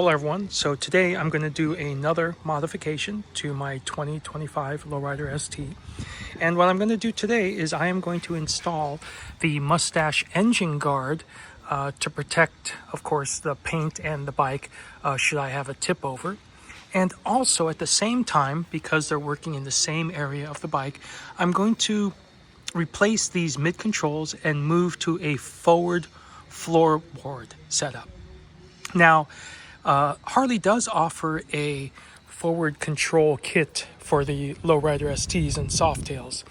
Hello everyone, so today I'm going to do another modification to my 2025 Lowrider ST. And what I'm going to do today is I am going to install the Mustache engine guard to protect, of course, the paint and the bike should I have a tip over. And also at the same time, because they're working in the same area of the bike, I'm going to replace these mid controls and move to a forward floorboard setup. Now, Harley does offer a forward control kit for the Lowrider STs and Softails.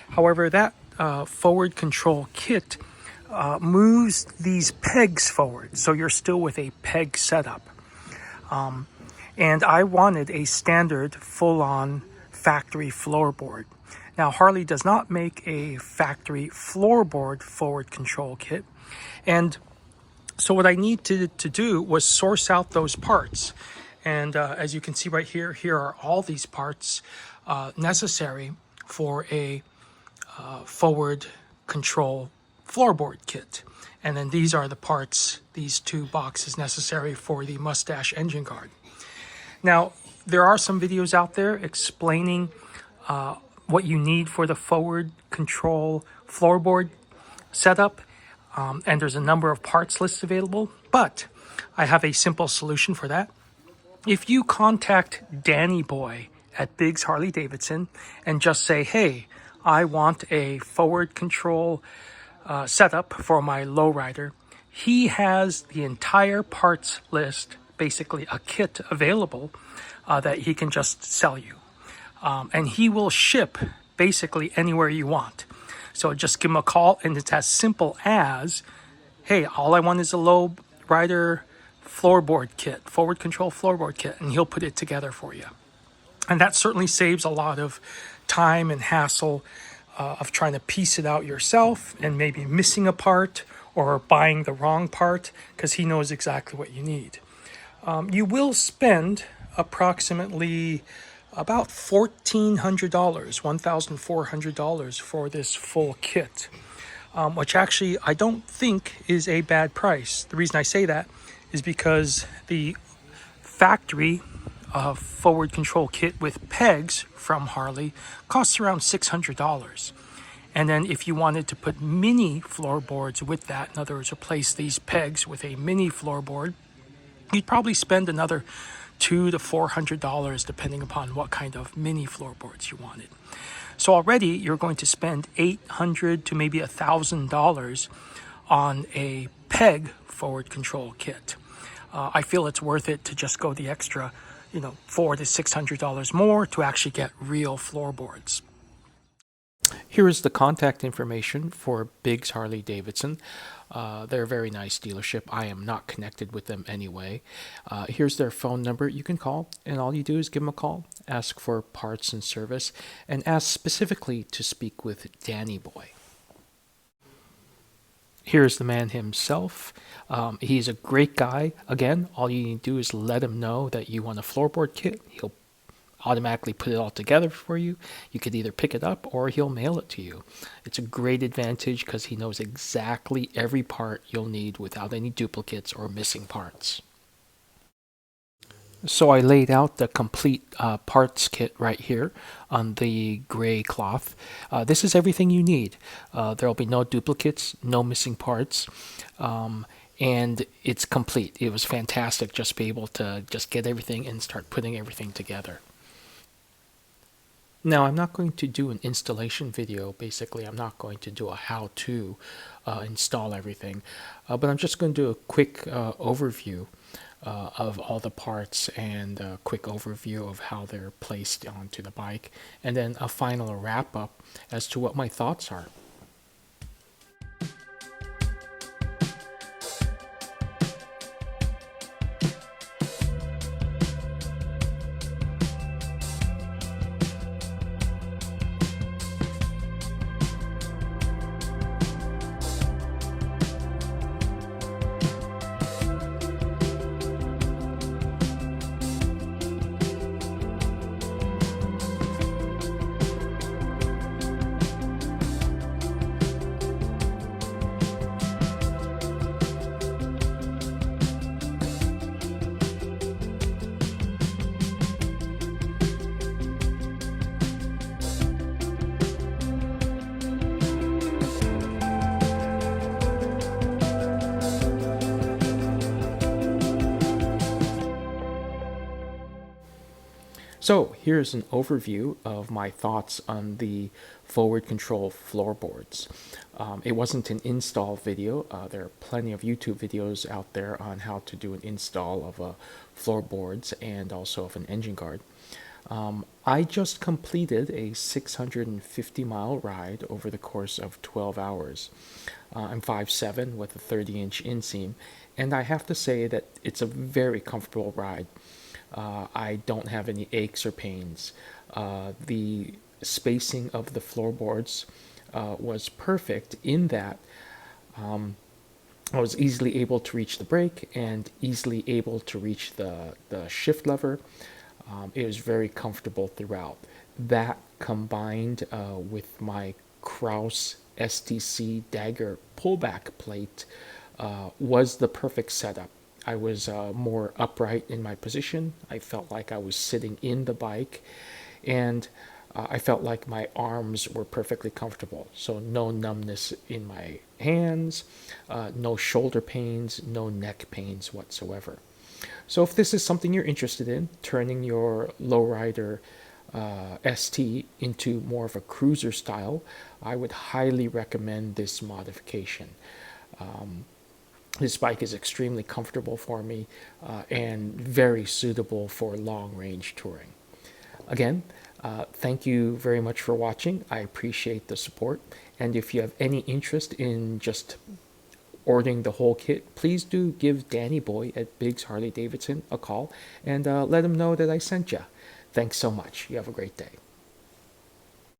However, that forward control kit moves these pegs forward, so you're still with a peg setup. And I wanted a standard full-on factory floorboard. Now, Harley does not make a factory floorboard forward control kit, and so what I needed to do was source out those parts. And as you can see right here, here are all these parts necessary for a forward control floorboard kit. And then these are the parts, these two boxes necessary for the Mustache engine guard. Now, there are some videos out there explaining what you need for the forward control floorboard setup. And there's a number of parts lists available, but I have a simple solution for that. If you contact Danny Boy at Biggs Harley Davidson and just say, hey, I want a forward control setup for my lowrider, he has the entire parts list, basically a kit available that he can just sell you. And he will ship basically anywhere you want. So just give him a call, and it's as simple as, hey, all I want is a low rider floorboard kit, forward control floorboard kit, and he'll put it together for you. And that certainly saves a lot of time and hassle of trying to piece it out yourself and maybe missing a part or buying the wrong part, because he knows exactly what you need. You will spend approximately about $1,400, $1,400 for this full kit, which actually I don't think is a bad price. The reason I say that is because the factory forward control kit with pegs from Harley costs around $600. And then if you wanted to put mini floorboards with that, in other words, replace these pegs with a mini floorboard, you'd probably spend another $200 to $400 depending upon what kind of mini floorboards you wanted. So already you're going to spend $800 to maybe $1,000 on a peg forward control kit. I feel it's worth it to just go the extra, $400 to $600 more to actually get real floorboards. Here is the contact information for Biggs Harley Davidson. They're a very nice dealership. I am not connected with them anyway. Here's their phone number you can call, and all you do is give them a call, ask for parts and service, and ask specifically to speak with Danny Boy. Here's the man himself. He's a great guy. Again, all you need to do is let him know that you want a floorboard kit. He'll automatically put it all together for you. You could either pick it up or he'll mail it to you. It's a great advantage because he knows exactly every part you'll need without any duplicates or missing parts. So I laid out the complete parts kit right here on the gray cloth. This is everything you need. There'll be no duplicates, no missing parts. And it's complete. It was fantastic just to be able to just get everything and start putting everything together. Now, I'm not going to do an installation video. Basically, I'm not going to do a how-to install everything, but I'm just going to do a quick overview of all the parts and a quick overview of how they're placed onto the bike, and then a final wrap-up as to what my thoughts are. So here's an overview of my thoughts on the forward control floorboards. It wasn't an install video. There are plenty of YouTube videos out there on how to do an install of floorboards and also of an engine guard. I just completed a 650-mile ride over the course of 12 hours. I'm 5'7" with a 30-inch inseam, and I have to say that it's a very comfortable ride. I don't have any aches or pains. The spacing of the floorboards was perfect in that I was easily able to reach the brake and easily able to reach the shift lever. It was very comfortable throughout. That combined with my Kraus STC Dagger pullback plate was the perfect setup. I was more upright in my position. I felt like I was sitting in the bike, and I felt like my arms were perfectly comfortable. So no numbness in my hands, no shoulder pains, no neck pains whatsoever. So if this is something you're interested in, turning your lowrider ST into more of a cruiser style, I would highly recommend this modification. This bike is extremely comfortable for me and very suitable for long-range touring. Again, thank you very much for watching. I appreciate the support. And if you have any interest in just ordering the whole kit, please do give Danny Boy at Biggs Harley Davidson a call and let him know that I sent you. Thanks so much. You have a great day.